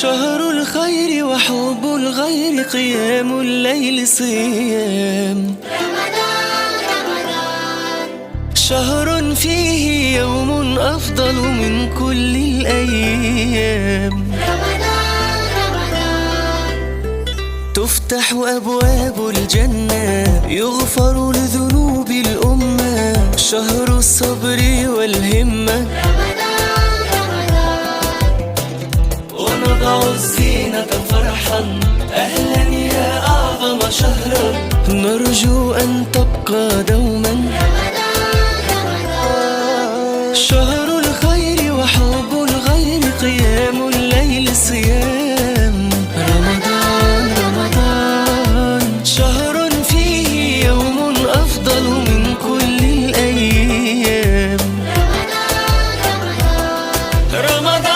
شهر الخير وحب الغير قيام الليل صيام شهر فيه يوم أفضل من كل الأيام تفتح أبواب الجنة يغفر لذنوب الأمة شهر الصبر والهمة ونضع الزينة فرحا أهلا يا أعظم شهرا نرجو أن تبقى دوما شهر الخير وحب الغير قيام الليل صيام رمضان شهر فيه يوم أفضل من كل الأيام رمضان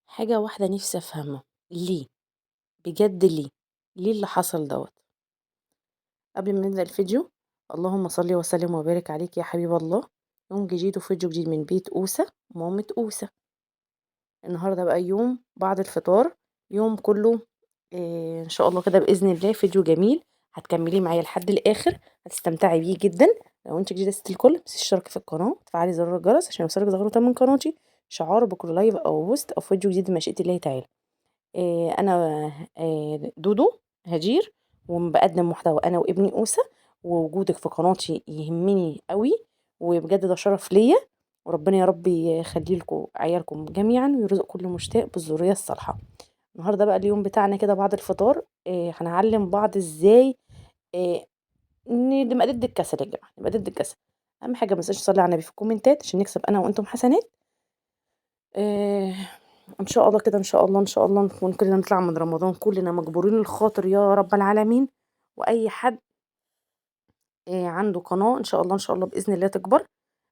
حاجة واحدة نفسي أفهمها، ليه؟ بجد ليه؟ ليه اللي حصل دوت؟ قبل ما نبدأ الفيديو، اللهم صل وسلم وبارك عليك يا حبيب الله. يوم جديد وفيديو جديد من بيت أوسة مامة أوسة. النهاردة بقى يوم بعد الفطار، يوم كله إن شاء الله كده بإذن الله فيديو جميل هتكمليه معايا لحد الآخر، هتستمتعي بيه جدا. لو انت جديدة ست الكل متنسيش تشتركي في القناة وتفعلي زر الجرس عشان يوصلك زغرة من قناتي شعار بكل لايف أو بوست أو فيديو جديد بمشيئة الله تعالى. أنا دودو هجير، وبقدم محتوى أنا وابني أوسة، ووجودك في قناتي يهمني قوي، وبجد ده شرف ليا، وربنا يا رب يخلي لكم عيالكم جميعا ويرزق كل مشتاق بالذرية الصالحة. النهارده بقى اليوم بتاعنا كده بعد الفطار، هنعلم بعض ازاي نبقى ضد الكسل. يا جماعة نبقى ضد الكسل، أهم حاجة متنساش تصلي على النبي في الكومنتات عشان نكسب أنا وأنتم حسنات. آه ان شاء الله كده، ان شاء الله ان شاء الله نكون كلنا نطلع من رمضان كلنا مجبورين الخاطر يا رب العالمين. واي حد عنده قناة ان شاء الله ان شاء الله باذن الله تكبر.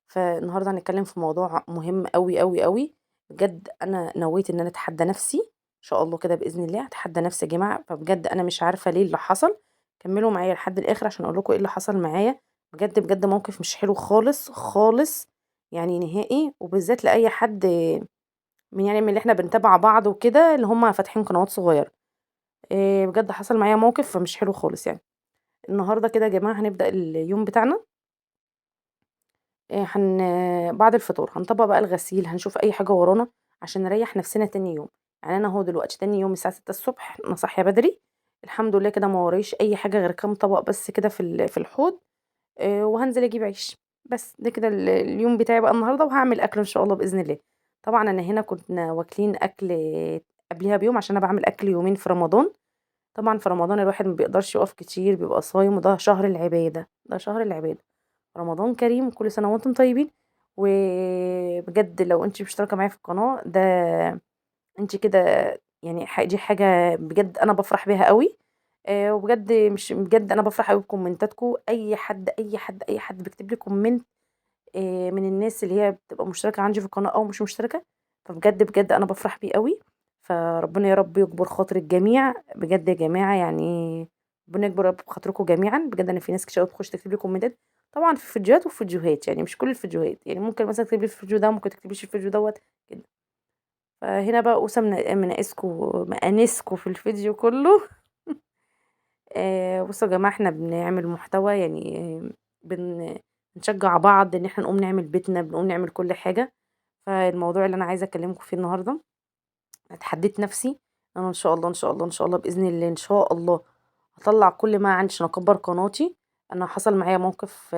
فالنهارده هنتكلم في موضوع مهم قوي قوي قوي. بجد انا نويت ان انا اتحدى نفسي ان شاء الله كده باذن الله، اتحدى نفسي يا جماعه. فبجد انا مش عارفه ليه اللي حصل، كملوا معايا لحد الاخر عشان اقول لكم ايه اللي حصل معايا. بجد بجد موقف مش حلو خالص خالص، يعني نهائي، وبالذات لاي حد من اللي احنا بنتابع بعض وكده اللي هم فاتحين قنوات صغيرة. بجد حصل معايا موقف فمش حلو خالص يعني. النهارده كده يا جماعة هنبدأ اليوم بتاعنا. بعد الفطور هنطبق بقى الغسيل، هنشوف أي حاجة ورانا عشان نريح نفسنا تاني يوم. يعني أنا هو دلوقتي تاني يوم الساعة 6 الصبح أنا صاحية بدري، الحمد لله كده ما ورايش أي حاجة غير كام طبق بس كده في الحوض. وهانزل أجيب عيش. بس ده كده اليوم بتاعي بقى النهارده، وهاعمل أكل إن شاء الله بإذن الله. طبعًا أنا هنا كنا واكلين أكل قبليها بيوم عشان أنا باعمل أكل يومين في رمضان. طبعًا في رمضان الواحد ما بيقدرش يقف كتير، بيبقى صايم وده شهر العبادة، ده شهر العبادة. رمضان كريم وكل سنة وأنتم طيبين. وبجد لو أنتِ مشتركة معايا في القناة ده أنتِ كده يعني دي حاجة بجد أنا بافرح بيها أوي. وبجد مش بجد أنا بافرح أوي بكومنتاتكم، أي حد، أي حد، أي حد بيكتب لي كومنت من الناس اللي هي بتبقى مشتركة عندي في القناة أو مش مشتركة، فبجد بجد أنا بافرح بيه أوي. فربنا يا رب يكبر خاطر الجميع بجد يا جماعة يعني. ربنا يكبر يا رب بخاطركم جميعًا. بجد أنا في ناس كتير أوي بتخش تكتب لي كومنتات، طبعًا في فيديوهات وفي فيديوهات، يعني مش كل الفيديوهات، يعني ممكن مثلًا تكتبي لي في الفيديو ده وممكن تكتبيش في الفيديو دوّة كده. فهنا بقى أوسة مقانسكم في الفيديو كله. بصوا يا جماعة إحنا بنعمل محتوى يعني، بنشجع بعض إن إحنا نقوم نعمل بيتنا، بنقوم نعمل كل حاجة. فالموضوع اللي أنا عايزة أكلمكم فيه النهارده، اتحديت نفسي أنا إن شاء الله إن شاء الله إن شاء الله بإذن الله إن شاء الله هاطلّع كل ما عندي عشان أكبّر قناتي. أنا حصل معايا موقف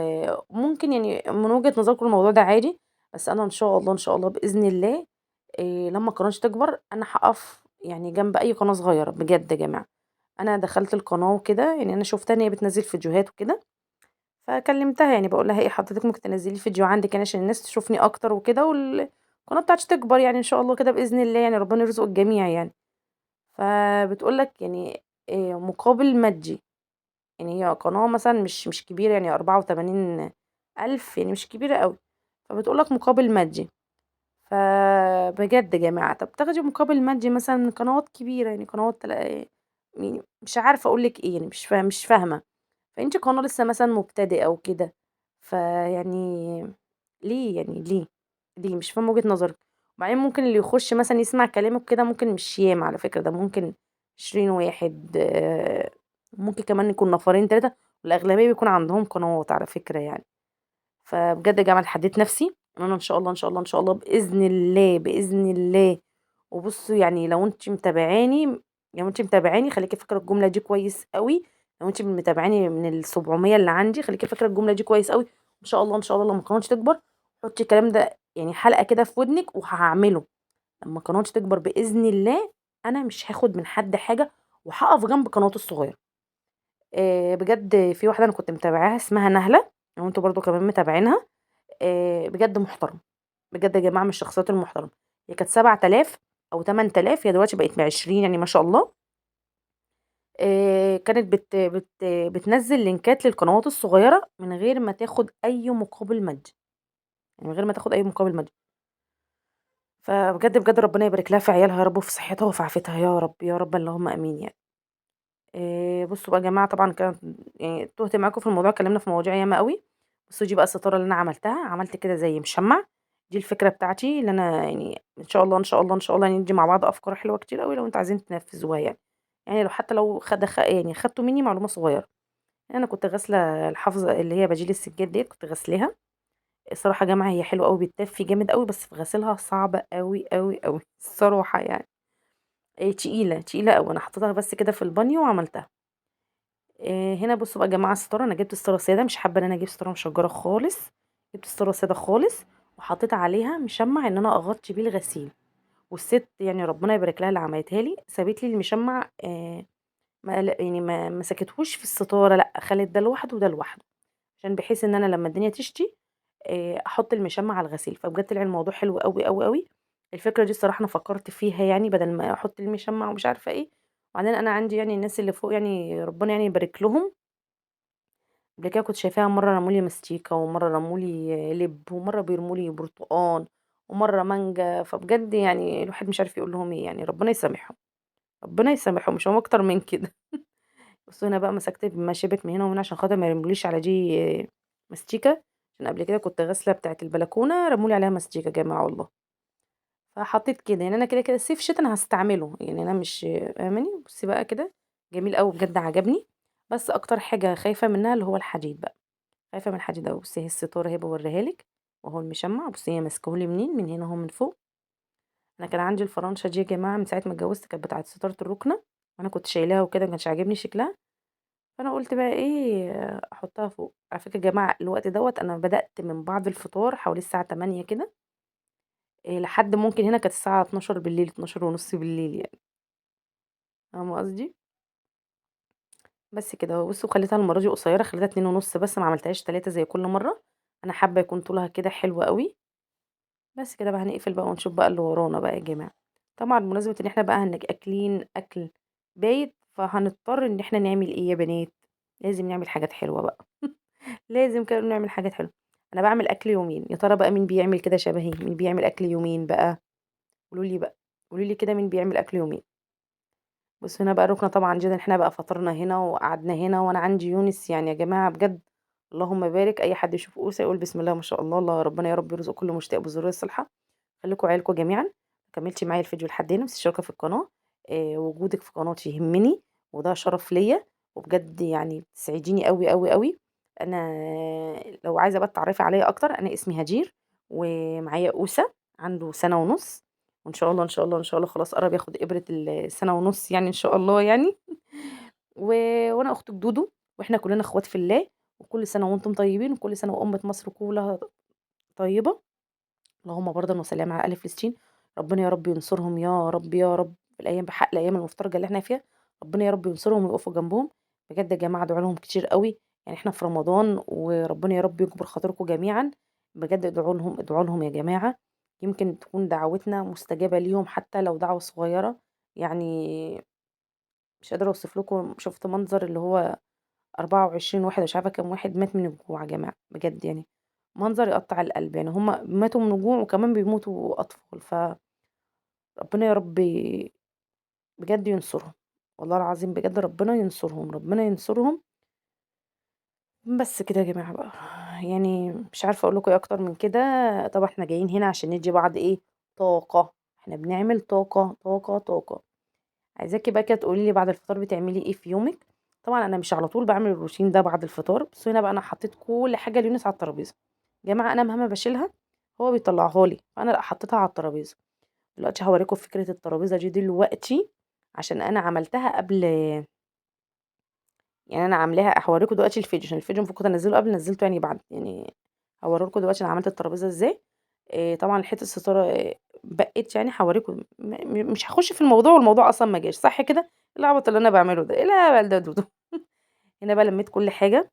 ممكن يعني من وجهة نظركم الموضوع ده عادي، بس أنا إن شاء الله إن شاء الله بإذن الله لمّا قناتي تكبر أنا هاقف يعني جنب أي قناة صغيرة بجد يا جماعة. أنا دخلت القناة وكده، يعني أنا شُفتها إن هي بتنزّل فيديوهات وكده، فكلمتها يعني باقول لها إيه حضرتك ممكن تنزّلي فيديو عندِك يعني عشان الناس تشوفني أكتر وكده، القناة بتاعتي تكبر يعني إن شاء الله كده بإذن الله، يعني ربنا يرزق الجميع يعني. فبتقول لك يعني مقابل مادي، يعني هي قناة مثلًا مش كبيرة يعني 84,000 يعني مش كبيرة أوي، فبتقول لك مقابل مادي. فبجد يا جماعة طب تاخدي مقابل مادي مثلًا قنوات كبيرة، يعني قنوات يعني مش عارفة أقول لِك إيه، يعني مش فاهمة. فأنتِ قناة لسه مثلًا مبتدئة وكده، فيعني ليه يعني ليه؟ ليه؟ مش فاهمة وجهة نظرِك. وبعدين ممكن اللي يخش مثلًا يسمع كلامِك كده ممكن مش ياما على فكرة، ده ممكن 20 واحد ممكن كمان يكون نفرين 3 والأغلبية بيكون عندهم قنوات على فكرة يعني. فبجد يا جماعة أنا حددت نفسي إن أنا إن شاء الله، إن شاء الله، إن شاء الله بإذن الله، بإذن الله وبُصّوا يعني لو أنتِ متابعاني خليكِ فاكرة الجملة دي كويس أوي، لو أنتِ متابعاني من ال700 اللي عندي خليكِ فاكرة الجملة دي كويس أوي، إن شاء الله، إن شاء الله لمّا قناتي تكبر حطي الكلام ده يعني حلقة كده في ودنِك وهاعمله، لمّا قناتي تكبر بإذن الله أنا مش هاخد من حد حاجة وهاقف جنب قناته الصغيرة. بجد في واحدة أنا كنت متابعاها اسمها نهلة، لو أنتم برضه كمان متابعينها، بجد محترمة، بجد يا جماعة من الشخصيات المحترمة، هي كانت 7000 أو 8000 هي دلوقتي بقت ب20 يعني ما شاء الله. كانت بتنزّل لينكات للقنوات الصغيرة من غير ما تاخد أي مقابل مادي، يعني من غير ما تاخد أي مقابل مادي، فبجد، بجد ربنا يبارك لها في عيالها يا رب وفي صحتها وفي عافيتها يا رب، يا رب اللهم آمين يعني. بُصّوا بقى يا جماعة طبعًا كانت يعني تُهت معاكم في الموضوع، اتكلمنا في مواضيع ياما أوي، بُصّوا دي بقى الستارة اللي أنا عملتها، عملت كده زي مشمّع، دي الفكرة بتاعتي اللي أنا يعني إن شاء الله، إن شاء الله، إن شاء الله هندّي مع بعض أفكار حلوة كتير أوي لو أنتم عايزين تنفذوها يعني، يعني لو حتى لو يعني خدتوا مني معلومة صغيرة. أنا كنت غاسلة الحافظة اللي هي بديل السجاد ديّة كنت غاسلاها، الصراحة يا جماعة هي حلوة أوي بتدفي جامد أوي، بس في غسيلها صعب أوي، أوي، أوي الصراحة يعني، تقيلة، تقيلة أوي، أنا حطيتها بس كده في البانيو وعملتها. هنا بُصّوا بقى يا جماعة الستارة، أنا جِبت ستارة سادة مش حابة إن أنا أجيب ستارة مشجرة خالص، جِبت ستارة سادة خالص، وحطيت عليها مشمّع إن أنا أغطي بيه الغسيل، والست يعني ربنا يبارك لها اللي عملتها لي، سابت لي المشمّع ما مسكتهوش في الستارة لأ، خلِت ده لوحده وده لوحده، عشان بحيث إن أنا لمّا الدنيا تشتي أحط المشمّع على الغسيل، فبجد طلع الموضوع حلو أوي، أوي، أوي. الفكرة دي الصراحة أنا فكّرت فيها يعني بدل ما أحط المشمّع ومش عارفة إيه، وبعدين أنا عندي يعني الناس اللي فوق يعني ربنا يعني يبارك لهم، قبل كده كنت شايفاها مرّة رموا لي ماستيكة، ومرّة رموا لي لِب، ومرّة بيرموا لي برتقان، ومرّة مانجا، فبجد يعني الواحد مش عارف يقول لهم إيه يعني، ربنا يسامحهم، ربنا يسامحهم مش هاقوم أكتر من كده. بُصّوا هنا بقى مسكت بمشابك من هنا ومن هنا عشان خاطر ما يرموليش على دي ماستيكة، عشان قبل كده كنت غاسلة بتاعة البلكونة رموا لي عليها ماستيكة يا جماعة والله. فحطيت كده، يعني أنا كده صيف شتا أنا هاستعمله، يعني أنا مش فاهماني؟ بُصّي بقى كده جميل أوي بجد عجبني، بس أكتر حاجة خايفة منها اللي هو الحديد بقى، خايفة من الحديد أوي، بُصّي أهي الستارة أهي باوريها لِك، وأهو المشمع بُصّي هي ماسكاه لي منين، من هنا أهو من فوق، أنا كان عندي الفرانشة دي يا جماعة من ساعة ما اتجوزت كانت بتاعة ستارة الرُكنة، وأنا كنت شايلاها وكده ما كانش عاجبني شكلها، فأنا قُلت بقى إيه أحطها فوق، على فكرة يا جماعة الوقت دوّة أنا بدأت من بعد الفطار حوالي الساعة 20:00 كده، لحد ممكن هنا كانت الساعة 00:00 00:30 يعني. فاهمة قصدي؟ بس كده بُصّي وخلّيتها المرّة دي قصيّرة، خلّيتها 2:30 بس ما عملتهاش 3 زي كل مرّة، أنا حابة يكون طولها كده حلو أوي، بس كده بقى هنقفل بقى ونشوف بقى اللي ورانا بقى يا جماعة. طبعًا بمناسبة إن إحنا بقى أكلين أكل بايت، فهنضطر إن إحنا نعمل إيه يا بنات، لازم نعمل حاجات حلوة بقى، لازم كده نعمل حاجات حلوة. أنا باعمل أكل يومين، يا ترى بقى مين بيعمل كده شبهي، مين بيعمل أكل يومين بقى؟ قولوا لي بقى، قولوا لي كده مين بيعمل أكل يومين؟ بُصّي هنا بقى الرُكنة طبعًا جينا إحنا بقى فطرنا هنا وقعدنا هنا، وأنا عندي يونس يعني يا جماعة بجد اللهم بارك، أي حد يشوف أوسة يقول بسم الله ما شاء الله، الله ربنا يا رب يرزق كل مشتاق بالذرية الصالحة، خلّيكم وعيالكم جميعًا، ما كمّلتِ معايا الفيديو لحد هنا، ما تنسيش الاشتراك في القناة، وجودِك في قناتي يهمني وده شرف ليّا، وبجد يعني بتسعديني أوي، أوي، أوي. أنا لو عايزة بقى تتعرّفي عليَّ أكتر أنا اسمي هدير، ومعايا أوسة عنده سَنة ونُص، وإن شاء الله، إن شاء الله، إن شاء الله خلاص قرّب ياخد إبرة السَنة ونُص يعني إن شاء الله يعني. و وأنا أخته بدودو، وإحنا كلنا أخوات في الله، وكل سنة وأنتم طيبين، وكل سنة وأمة مصر كلها طيبة، اللهم بارضًا وسلامًا على أهل فلسطين، ربنا يا رب ينصرهم يا رب، يا رب في الأيام بحق الأيام المفترجة اللي إحنا فيها، ربنا يا رب ينصرهم ويقفوا جنبهم، بجد يا جماعة ادعوا لهم كتير أوي، يعني إحنا في رمضان وربنا يا رب يجبر خاطركم جميعًا، بجد ادعوا لهم، ادعوا لهم يا جماعة، يمكن تكون دعوتنا مستجابة ليهم حتى لو دعوة صغيرة، يعني مش قادرة أوصف لكم، شُفت منظر اللي هو 24 واحد مش عارفة كام واحد مات من الجوع يا جماعة، بجد يعني منظر يقطّع القلب، يعني هُم ماتوا من الجوع وكمان بيموتوا أطفال، فربنا يا رب بجد ينصرهم، والله العظيم بجد ربنا ينصرهم، ربنا ينصرهم، بس كده يا جماعة بقى، يعني مش عارفة أقول لكم إيه أكتر من كده. طبعًا إحنا جايين هنا عشان ندّي بعض إيه، طاقة، إحنا بنعمل طاقة، طاقة، طاقة. عايزاكِ بقى كده تقولي لي بعد الفطار بتعملي إيه في يومِك. طبعًا أنا مش على طول باعمل الروتين ده بعد الفطار، بس هنا بقى أنا حطيت كل حاجة ليونس على الترابيزة. يا جماعة أنا مهما باشيلها هو بيطلعها لي، فأنا لأ حطيتها على الترابيزة. دلوقتي هاوريكم فكرة الترابيزة دي دلوقتي، عشان أنا عملتها قبل، يعني أنا عاملاها هاوريكم دلوقتي الفيديو، عشان الفيديو المفروض كنت أنزّله قبل، نزّلته يعني بعد، يعني هاورّي لكم دلوقتي أنا عملت الترابيزة إزاي. طبعًا حتّة الستارة بقِّت يعني هاوريكم، مش هاخُش في الموضوع والموضوع أصلًا ما جاش، صح كده؟ إيه العبط اللي أنا باعمله ده، إيه الهبل ده دودو! هنا بقى لمّيت كل حاجة.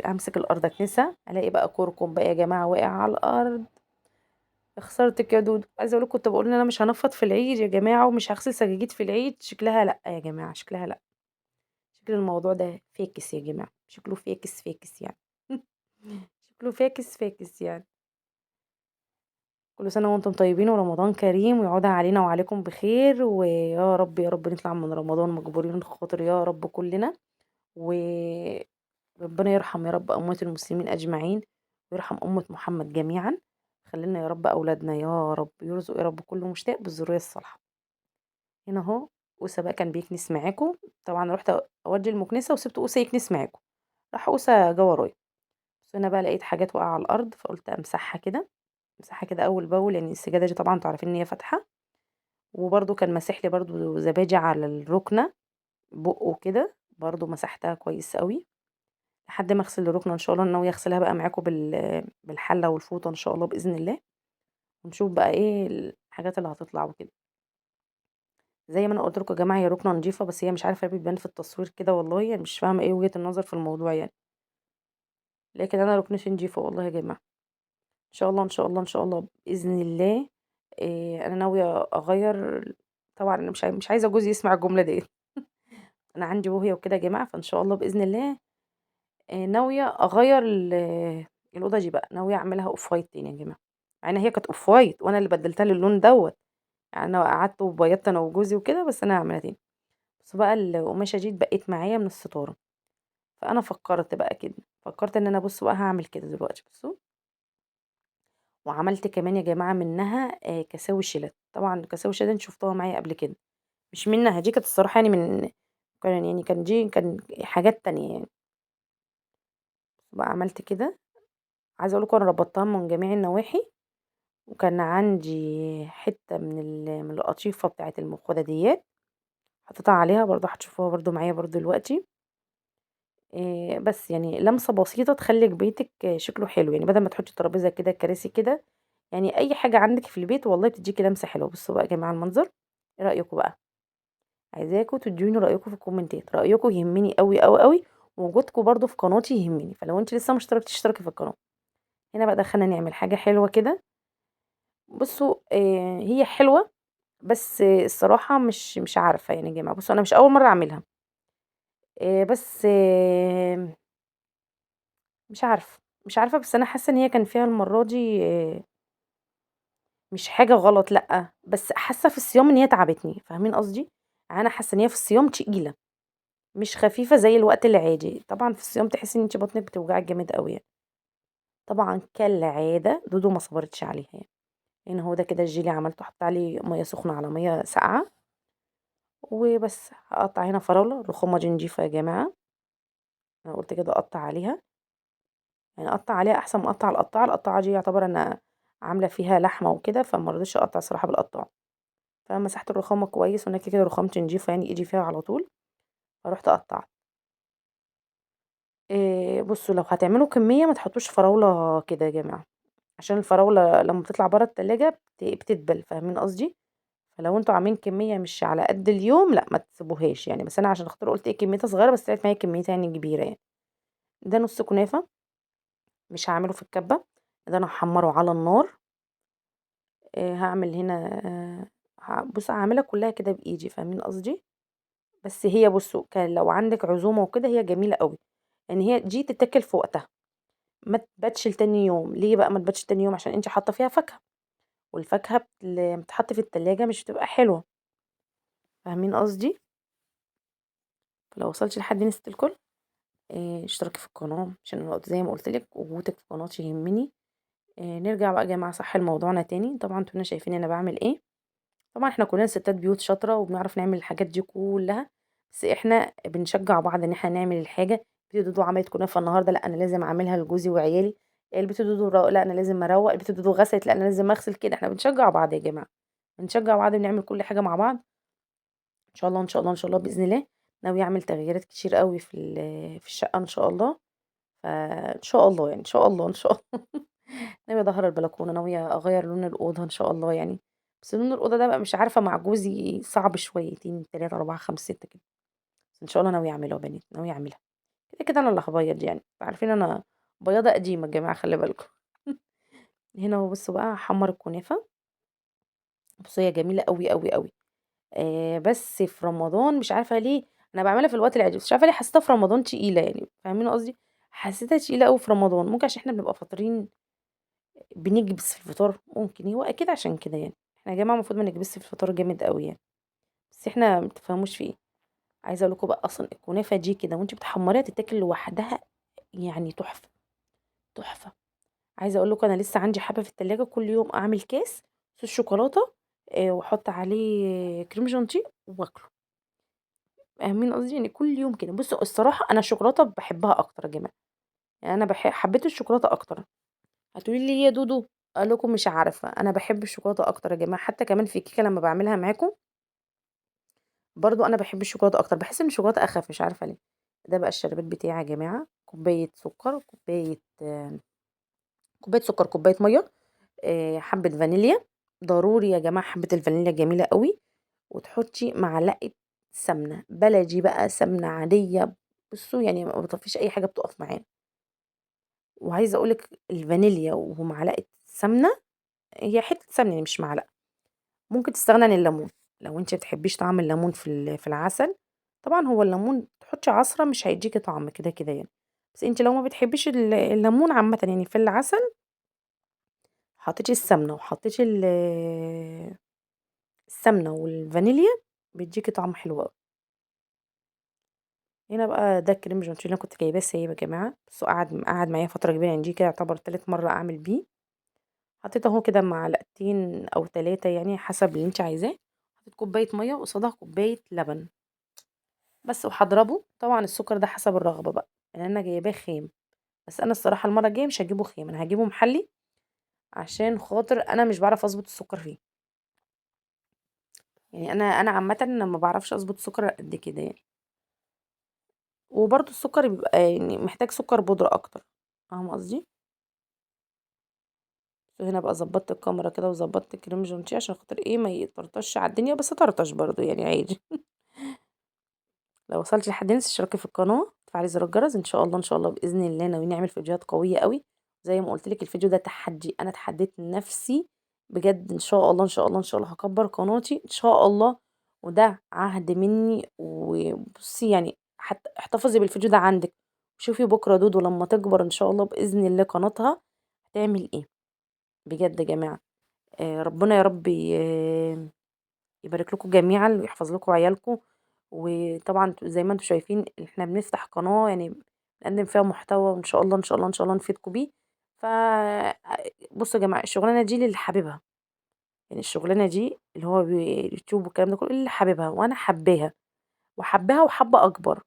هامسك الأرض أكنسها، ألاقي بقى كركم بقى يا جماعة واقع على الأرض. يا خسارتِك يا دودو، عايزة أقول لكم كنت باقول إن أنا مش هانفّض في العيد يا جماعة ومش هاغسل سجاجيد في العيد، شكلها لأ يا جماعة، شكلها لأ. شكل الموضوع ده فاكس يا جماعة، شكله فاكس، فاكس يعني. شكله فاكس، فاكس يعني. كل سنة وأنتم طيبين ورمضان كريم ويعودها علينا وعليكم بخير، ويا رب، يا رب نطلع من رمضان مجبورين خاطر يا رب كلنا. وربنا يرحم يا رب أموات المسلمين أجمعين، ويرحم أمة محمد جميعا. خلينا يا رب أولادنا يا رب يرزق يا رب كل مشتاق بالذرية الصالحة. هنا أهو. أوسة بقى كان بيكنس معاكم. طبعا رحت أودي المكنسة وسبت أوسة يكنس معاكم، راح أوسة جه ورايا. بس أنا بقى لقيت حاجات واقعة على الأرض فقلت أمسحها كده، أمسحها كده أول بأول، لأن السجادة دي طبعا انتوا عارفين إن هي فاتحة. وبرده كان ماسح لي برده زبادي على الركنة، بقه كده برده مسحتها كويس قوي. لحد ما اغسل الركنة ان شاء الله، أنا ناوية اغسلها بقى معاكم بالحلة والفوطة ان شاء الله بإذن الله. ونشوف بقى ايه الحاجات اللي هتطلع وكده. زي ما انا قلت لكم يا جماعة، هي ركنة نضيفة بس هي مش عارفة ليه بتبان في التصوير كده، والله يعني مش فاهمة ايه وجهة النظر في الموضوع يعني. لكن انا ركنتي نضيفة والله يا جماعة. ان شاء الله، ان شاء الله، ان شاء الله بإذن الله. إيه انا ناوية اغير. طبعا انا مش عايزة جوزي يسمع الجملة دي. انا عندي بوهية وكده يا جماعة، فان شاء الله بإذن الله. ناوية أغيّر الأوضة دي بقى، ناوية أعملها off white تاني يا جماعة، مع إن هي كانت off white وأنا اللي بدّلتها للون دوّة. يعني أنا قعدت وبيّضت أنا وجوزي وكده، بس أنا هاعملها تاني. بس بقى القماشة دي اتبقِّت معايا من الستارة، فأنا فكّرت بقى كده، فكّرت إن أنا بُصّوا بقى هاعمل كده دلوقتي بُصّوا. وعملت كمان يا جماعة منّها كساوي شِلَت. طبعًا كساوي شِلَت أنتم شُفتوها معايا قبل كده، مش منّها، دي كانت الصراحة يعني كان حاجات تانية يعني. بقى عملت كده. عايزة أقول لكم أنا ربطتها من جميع النواحي. وكان عندي حتة من القطيفة بتاعة المخدديات، حطيتها عليها برضه هتشوفوها برضه معايا برضه دلوقتي. بس يعني لمسة بسيطة تخلّي بيتِك شكله حلو، يعني بدل ما تحطي ترابيزة كده، كراسي كده، يعني أي حاجة عندِك في البيت والله بتدّيكِ لمسة حلوة. بصوا بقى يا جماعة المنظر، إيه رأيكم بقى؟ عايزاكم تدّوني رأيكم في الكومنتات، رأيكم يهمني أوي، أوي، أوي، ووجودكم برضه في قناتي يهمني، فلو أنتِ لسه ما اشتركتيش اشتركي في القناة. هنا بقى دخلنا نعمل حاجة حلوة كده. بُصّوا هي حلوة، بس الصراحة مش عارفة يعني يا جماعة. بُصّوا أنا مش أول مرّة أعملها. بس مش عارفة، مش عارفة، بس أنا حاسة إن هي كان فيها المرّة دي مش حاجة غلط لأ، بس حاسة في الصيام إن هي تعبتني، فاهمين قصدي؟ يعني أنا حاسة إن هي في الصيام تقيلة، مش خفيفة زي الوقت العادي. طبعًا في الصيام تحسي إن أنتِ بطنِك بتوجعِك جامد أوي يعني. طبعًا كالعادة دودو ما صبرتش عليها يعني. هنا هو ده كده الجيلي عملته، حطيت عليه مَيّة سخنة على مَيّة ساقعة. وبس هاقطّع هنا فراولة، الرخامة دي نضيفة يا جماعة. أنا قُلت كده أقطّع عليها، يعني أقطّع عليها أحسن ما أقطّع القطّاعة. القطّاعة دي يعتبر أنا عاملة فيها لحمة وكده، فما رضيتش أقطّع الصراحة بالقطّاعة. فمسحت الرخامة كويس وأنا كده رخامتي نضيفة يعني إيدي فيها على طول، فرُحت قطّعت. بُصّوا لو هتعملوا كمية ما تحطّوش فراولة كده يا جماعة، عشان الفراولة لمّا بتطلع برّه التلاجة بتدبل، فاهمين قصدي؟ فلو أنتم عاملين كمية مش على قد اليوم لأ، ما تسيبوهاش يعني. بس أنا عشان خاطر قُلت إيه كميتها صغيرة، بس طلعت معايا كميتها يعني كبيرة يعني. ده نُص كنافة، مش هاعمله في الكبة، ده أنا هاحمّره على النار. هاعمل هنا بُصّوا هاعملها كلّها كده بإيدي، فاهمين قصدي؟ بس هي بُصّوا لو عندِك عزومة وكده هي جميلة أوي، لإن هي دي تتاكل في وقتها، ما تباتش لتاني يوم. ليه بقى ما تباتش تاني يوم؟ عشان أنتِ حاطة فيها فاكهة، والفاكهة بتتحط في التلاجة مش بتبقى حلوة، فاهمين قصدي؟ فلو وصلتِ لحد نسيت الكل. اشتركي في القناة عشان أنا زي ما قُلت لِك وجودِك في قناتي يهمني. نرجع بقى يا جماعة صح لموضوعنا تاني، طبعًا أنتم هنا شايفين أنا باعمل إيه. طبعًا إحنا كلنا ستات بيوت شاطرة وبنعرف نعمل الحاجات دي كلها، بس إحنا بنشجع بعض إن إحنا نعمل الحاجة. بنتي دودو عملت كنافة النهارده، لأ أنا لازم أعملها لجوزي وعيالي. البت دودو لأ أنا لازم أروّق، البت دودو غسلت، لأ أنا لازم أغسل، كده إحنا بنشجع بعض يا جماعة. بنشجع بعض بنعمل كل حاجة مع بعض. إن شاء الله، إن شاء الله، إن شاء الله بإذن الله ناوية أعمل تغييرات كتير أوي في الشقة إن شاء الله. فإن شاء الله يعني، إن شاء الله، إن شاء الله. ناوية أدهّر البلكونة، ناوية أغيّر لون الأوضة إن شاء الله يعني. بس لون الأوضة ده بقى مش عارفة مع جوزي صعب شويتين 3، 4، 5، 6 كده. بس إن شاء الله ناوية أعمله يا بنات، ناوية أعملها. كده، كده أنا اللي هابيّض يعني، أنتم عارفين أنا بياضة قديمة يا جماعة خلّي بالكم. هنا أهو بُصّوا بقى هاحمّر الكنافة. بُصّوا هي جميلة أوي، أوي، أوي. بس في رمضان مش عارفة ليه، أنا باعملها في الوقت العادي، بس مش عارفة ليه حسيتها في رمضان تقيلة يعني، فاهمين قصدي؟ حسيتها تقيلة أوي في رمضان، ممكن عشان إحنا بنبقى فاطرين بنكبس في الفطار، ممكن، هو أكيد عشان كده يعني. إحنا يا جماعة المفروض ما نكبسش في الفطار جامد أوي يعني، بس إحنا ما تفهموش في إيه. عايزة أقول لكم بقى أصلًا الكنافة دي كده وأنتِ بتحمّريها تتاكل لوحدها يعني تحفة، تحفة. عايزة أقول لكم أنا لسه عندي حبة في التلاجة، كل يوم أعمل كاس صوص شوكولاتة وأحط عليه كريم شانتيه وآكله. فاهمين قصدي؟ يعني كل يوم كده. بُصّوا الصراحة أنا الشوكولاتة باحبها أكتر يا جماعة، يعني أنا حبيت الشوكولاتة أكتر. هتقولي لي ليه يا دودو؟ أقول لكم مش عارفة، أنا باحب الشوكولاتة أكتر يا جماعة، حتى كمان في الكيكة لمّا باعملها معاكم برضه أنا باحب الشوكولاتة أكتر، باحس إن الشوكولاتة أخف مش عارفة ليه. ده بقى الشربات بتاعي يا جماعة، كوباية سكر، كوباية سكر، كوباية مَيّة، حبة فانيليا. ضروري يا جماعة حبة الفانيليا جميلة أوي. وتحطي معلقة سمنة بلدي بقى، سمنة عادية. بُصّوا يعني ما فيش أي حاجة بتُقف معانا. وعايزة أقول لِك الفانيليا ومعلقة سمنة، هي حتة سمنة يعني مش معلقة. ممكن تستغنى عن الليمون، لو أنتِ ما بتحبيش طعم الليمون في العسل. طبعًا هو الليمون تحطي عصرة مش هيدّيكِ طعم كده، كده يعني. بس أنتِ لو ما بتحبيش الليمون عامةً يعني في العسل، حطيتِ السمنة وحطيتِ السمنة والفانيليا بيدّيكِ طعم حلو أوي. هنا بقى ده الكريم جانتيه اللي أنا كنت جايباه سايب يا جماعة، بس هو قعد معايا فترة كبيرة يعني دي كده يعتبر تالت مرة أعمل بيه. حطيت أهو كده معلقتين أو 3 يعني حسب اللي أنتِ عايزاه. حطيت كوباية مَيّة وقصادها كوباية لبن بس، وهاضربه. طبعًا السكر ده حسب الرغبة بقى، يعني أنا جايباه خام، بس أنا الصراحة المرة الجاية مش هاجيبه خام، أنا هاجيبه محلي عشان خاطر أنا مش باعرف أضبط السكر فيه. يعني أنا عامةً ما باعرفش أضبط السكر قد كده يعني. وبرضه السكر بيبقى يعني محتاج سكر بودرة أكتر، فاهمة قصدي؟ هنا بقى ضبطت الكاميرا كده وضبطت الكريم جانتيه عشان خاطر إيه ما يطرطش على الدنيا، بس طرطش برضه يعني عادي. لو وصلتِ لحد هنا اشتركي في القناة، وتفعلي زر الجرس، إن شاء الله، إن شاء الله بإذن الله ناويين نعمل فيديوهات قوية أوي. زي ما قُلت لِك الفيديو ده تحدي، أنا اتحديت نفسي بجد. إن شاء الله، إن شاء الله، إن شاء الله هاكبّر قناتي إن شاء الله. وده عهد مني. وبُصّي يعني حتى احتفظي بالفيديو ده عندِك، وشوفي بكرة دودو لمّا تكبر إن شاء الله بإذن الله قناتها هتعمل إيه، بجد يا جماعة. ربنا يا رب يبارك لكم جميعًا ويحفظ لكم عيالكم. وطبعًا زي ما أنتم شايفين إحنا بنفتح قناة يعني بنقدّم فيها محتوى، وإن شاء الله، إن شاء الله، إن شاء الله نفيدكم بيه. ف بُصّوا يا جماعة الشغلانة دي للي حاببها، يعني الشغلانة دي اللي هو اليوتيوب والكلام ده كله للي حاببها، وأنا حاباها، وحاباها وحابة أكبر.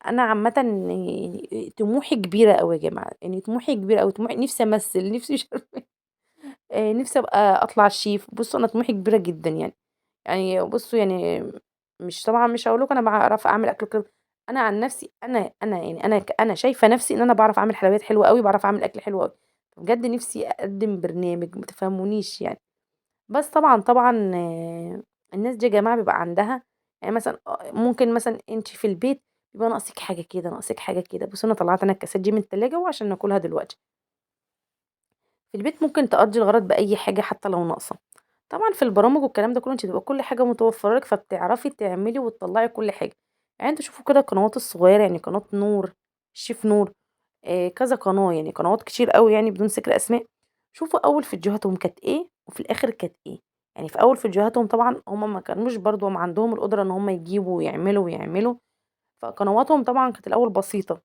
أنا عامةً يعني طموحي كبيرة أوي يا جماعة، يعني طموحي كبيرة أوي، طموحي نفسي أمثل، نفسي مش عارفة إيه، نفسي أبقى أطلع chef. بُصّوا أنا طموحي كبيرة جدًا يعني. يعني بُصّوا يعني مش طبعًا مش هاقول لكم أنا باعرف أعمل أكل وكده. أنا عن نفسي أنا يعني أنا شايفة نفسي إن أنا باعرف أعمل حلويات حلوة أوي، باعرف أعمل أكل حلو أوي. بجد نفسي أقدّم برنامج ما تفهمونيش يعني. بس طبعًا، طبعًا الناس دي يا جماعة بيبقى عندها يعني مثلًا ممكن مثلًا أنتِ في البيت يبقى ناقصِك حاجة كده، ناقصِك حاجة كده. بُصّي أنا طلّعت الكاسات دي من التلاجة وعشان ناكلها دلوقتي. في البيت ممكن تقضّي الغرض بأي حاجة حتى لو ناقصة. طبعًا في البرامج والكلام ده كله أنتِ بيبقى كل حاجة متوفرة لِك، فبتعرفي تعملي وتطلّعي كل حاجة. يعني أنتم شوفوا كده القنوات الصغيرة يعني قناة نور، الشيف نور، كذا قناة يعني قنوات كتير أوي يعني بدون ذكر أسماء. شوفوا أول فيديوهاتهم كانت إيه، وفي الآخر كانت إيه. يعني في أول فيديوهاتهم طبعًا هُم ما كانوش برضه عندهم القدرة إن هُم يجيبوا ويعملوا، فقنواتهم طبعًا كانت الأول بسيطة.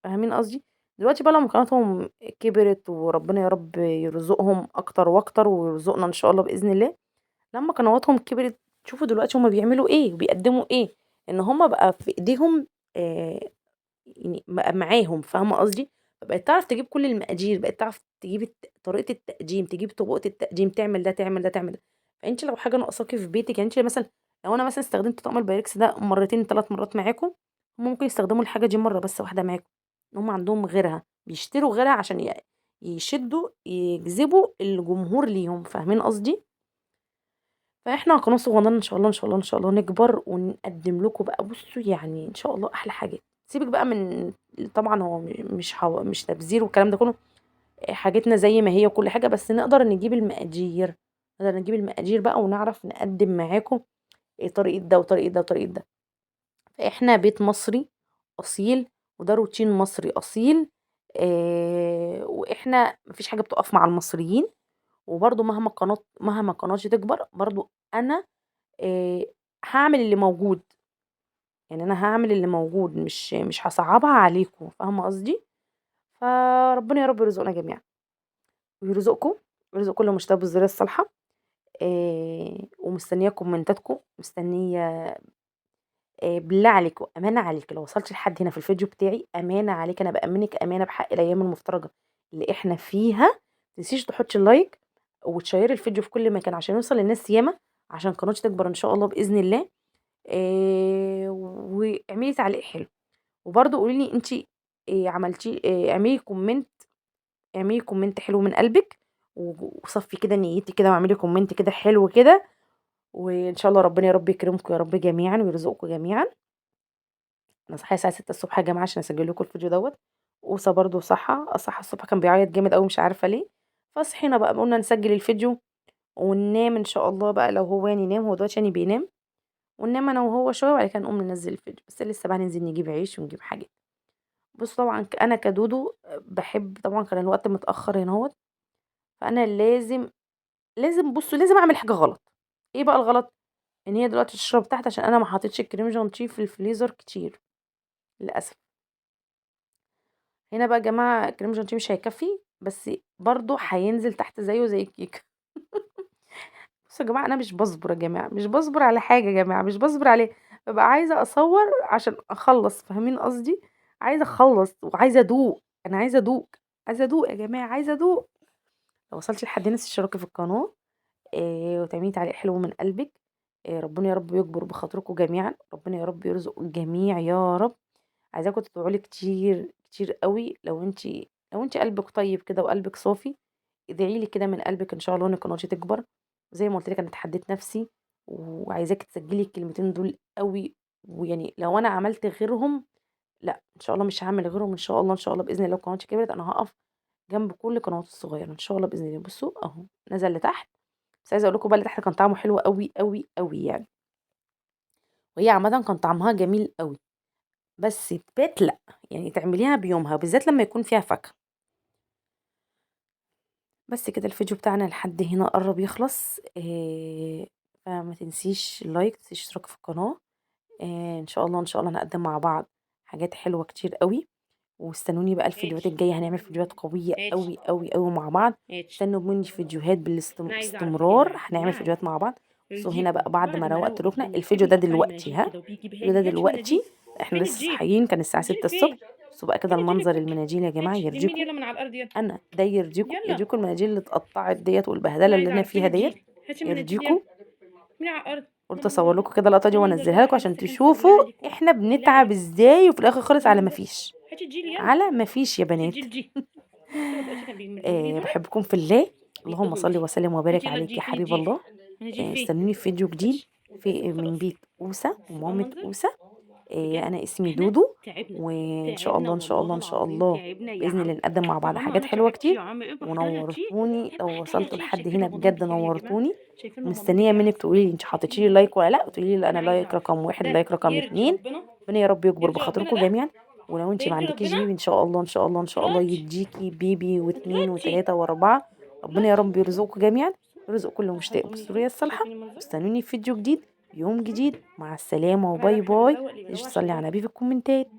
فاهمين قصدي؟ دلوقتي بقى لمّا قناتهم كبرت وربنا يا رب يرزقهم أكتر وأكتر ويرزقنا إن شاء الله بإذن الله، لمّا قنواتهم كبرت شوفوا دلوقتي هُم بيعملوا إيه وبيقدّموا إيه، إن هُم بقى في إيديهم آآ يعني بقى معاهم فاهمة قصدي؟ فبقت تعرف تجيب كل المقادير، بقت تعرف تجيب طريقة التقديم، تجيب طرق التقديم، تعمل ده، تعمل ده، تعمل ده. فأنتِ لو حاجة ناقصاكِ في بيتِك يعني أنتِ مثلًا لو أنا مثلًا استخدمت طقم البايركس ده مرتين 3 مرات معاكم، هُم ممكن يستخدموا الحاجة دي مرة بس واحدة معاكم، هُم عندهم غيرها، بيشتروا غيرها عشان يشدوا يجذبوا الجمهور ليهم، فاهمين قصدي؟ فإحنا قناة صغننة إن شاء الله، إن شاء الله، إن شاء الله نكبر ونقدّم لكم بقى بُصّوا يعني إن شاء الله أحلى حاجات، سيبِك بقى من طبعًا هو مش تبذير والكلام ده كلّه، حاجتنا زي ما هي وكل حاجة، بس نقدر نجيب المقادير، نقدر نجيب المقادير بقى ونعرف نقدّم معاكم طريقة ده وطريقة ده وطريقة ده، فإحنا بيت مصري أصيل وده روتين مصري أصيل، وإحنا ما فيش حاجة بتُقف مع المصريين، وبرضه مهما قناتي تكبر برضه أنا آآ هاعمل اللي موجود، يعني أنا هاعمل اللي موجود مش هاصعّبها عليكم، فاهمة قصدي؟ فربنا يا رب يرزقنا جميعًا، ويرزقكم ويرزق كل مشتاق بالذرية الصالحة، ومستنية كومنتاتكم، مستنية بالله عليكم أمانة عليكِ لو وصلتِ لحد هنا في الفيديو بتاعي، أمانة عليكِ أنا بأمِّنِك أمانة بحق الأيام المفترجة اللي إحنا فيها، ما تنسيش تحطّي اللايك وتشيّري الفيديو في كل مكان عشان يوصل لناس ياما، عشان قناتي تكبر إن شاء الله بإذن الله. واعملي تعليق حلو، وبرضه قولي لي أنتِ عملتيه اعملي comment حلو من قلبِك، وصفّي كده نيتِك كده واعملي comment كده حلو كده، وإن شاء الله ربنا يا رب يكرمكم يا رب جميعًا ويرزقكم جميعًا. أنا صاحية الساعة 6:00 ص يا جماعة عشان أسجل لكم الفيديو دوّة، وأوسى برضه صحى الصبح كان بيعيط جامد أوي مش عارفة ليه، فصحينا بقى قلنا نسجل الفيديو وننام إن شاء الله بقى لو هو يعني نام، هو دلوقتي يعني بينام. وننام أنا وهو شوية وبعد كده نقوم ننزّل الفيديو، بس لسه بقى هننزل نجيب عيش ونجيب حاجات. بُصّوا طبعًا أنا كدودو باحب طبعًا كان الوقت متأخّر هناهوّة، فأنا لازم بُصّوا لازم أعمل حاجة غلط. إيه بقى الغلط؟ إن هي دلوقتي تشرب تحت عشان أنا ما حطيتش الكريم جانتيه في الفريزر كتير للأسف. هنا بقى يا جماعة الكريم جانتيه مش هيكفّي، بس برضه هينزل تحت زيه زي الكيكة. بُصّوا يا جماعة أنا مش باصبر يا جماعة، مش باصبر على حاجة يا جماعة، مش باصبر عليها، بابقى عايزة أصوّر عشان أخلّص فاهمين قصدي؟ عايزة أخلّص وعايزة أدوق، أنا عايزة أدوق، عايزة أدوق يا جماعة، عايزة أدوق. لو وصلتِ لحد هنا تشتركي في القناة وتعملي تعليق حلو من قلبِك، ربنا يا رب يجبر بخاطركم جميعًا، ربنا يا رب يرزق الجميع يا رب. عايزاكم تدعوا لي كتير، كتير أوي لو أنتِ قلبِك طيب كده وقلبِك صافي، ادعي لي كده من قلبِك إن شاء الله إن قناتي تكبر، زي ما قُلت لِك أنا اتحديت نفسي، وعايزاكِ تسجّلي الكلمتين دول أوي، ويعني لو أنا عملت غيرهم لأ، إن شاء الله مش هاعمل غيرهم إن شاء الله، إن شاء الله بإذن الله لو قناتي كبرت أنا هاقف جنب كل القنوات الصغيرة إن شاء الله بإذن الله. بُصّوا أهو نزل لتحت، بس عايزة أقول لكم بقى اللي تحت كان طعمه حلو أوي، أوي، أوي يعني، وهي عامةً كان طعمها جميل أوي. بس تبات لأ، يعني تعمليها بيومها، بالذات لمّا يكون فيها فاكهة. بس كده الفيديو بتاعنا لحد هنا قرّب يخلص، فما تنسيش اللايك، ما تنسيش الاشتراك في القناة، إن شاء الله، إن شاء الله هنقدّم مع بعض حاجات حلوة كتير أوي، واستنوني بقى الفيديوهات ماشي، الجاية هنعمل فيديوهات قوية ماشي، أوي، أوي، أوي مع بعض، ماشي. استنوا مني فيديوهات أنا عايزة أعرف باستمرار أنا هنعمل عايزة فيديوهات مع بعض. بصوا هنا يرضيكوا بقى بعد ما بعد ما روّقت أروّق رُكنة، الدنيا الفيديو تقولي ده قطّعي دلوقتي المناديل ها، كده وبيجيبها الفيديو لي، ده هاتي دلوقتي مناديل، إحنا فين لسه الجيب؟ صاحيين كان الساعة الجيب 6:00 ص. فين؟ بصوا بقى كده فين الجيب المنظر الكُتّة؟ المناديل يا جماعة هاتي لمّيني يرضيكم. يالّا من على الأرض يالّا، أنا ده يرضيكم، يالّا. يرضيكم المناديل اللي اتقطّعت ديّة والبهدلة أنا اللي عايزة أنا أعرف فين فيها ديّة، الجيب؟ هاتي مناديل يالّا، يرضيكم. ارميني على الأرض، قُلت يالّا أصوّر يالّا. لكم كده اللقطة دي المنظر ده وانزّلها لكم عايزة عشان أستحمى بالله تشوفوا عليكم، إحنا بالله بنتعب عليكم. إزاي وفي الآخر خالص على ما المنظر فيش، هاتي الجيل يالّا، على ما فيش يا هاتي بنات. الجيل دي. هو دلوقتي كان بيورّيني دول باحبكم في الله، اللهم بيقولوا صل لي. وسلم هاتي وبارك يالّا عليك يا الجيل، فين حبيب الجيل؟ الله. المناديل فين؟ استنوني في فيديو جديد هاتي. من خلاص. بيت أوسة بُصّوا بقى ومامة المنظر، أوسة. بجد أنا اسمي إحنا دودو، تعبنا، وإن شاء تعبنا الله، إن شاء الله، والله إن شاء العظيم الله تعبنا يا بإذن عم. الله نقدّم مع يا بعض عم حاجات أنا حلوة تعبت كتير، يا عم، ابقح تلاتي ونورتوني لو ابقح وصلتوا تلاتي لحد شايفين هنا رمضان بجد بخير يا جماعة، نورتوني. شايفين رمضان ومستنية بخير. منِّك تقولي لي أنتِ حطيتِ شايفين. لي لايك والّا لأ، وتقولي لي أنا أنا عايزة لايك أعرف رقم 1 ده لايك رقم يرضي 2. ربنا؟ ربنا يا رب يجبر يرضي ربنا بخاطركم ده؟ جميعًا. ولو ده أنتِ ما يرضي عندكيش ربنا؟ بيبي إن شاء الله، إن شاء الله، إن شاء الله دلوقتي يدّيكِ بيبي و2 دلوقتي و3 و4. ربنا يا دلوقتي رب يرزقكم جميعًا، ويرزق كل مشتاق هنقوم بالسرورية نفوق الصالحة. شايفين المنظر. واستنوني في فيديو جديد، يوم جديد، مع السلامة لا لا وباي احنا باي. ما بنروق اللي تنسيش بيروق عشان تصلّي على يروق. النبي في الكومنتات.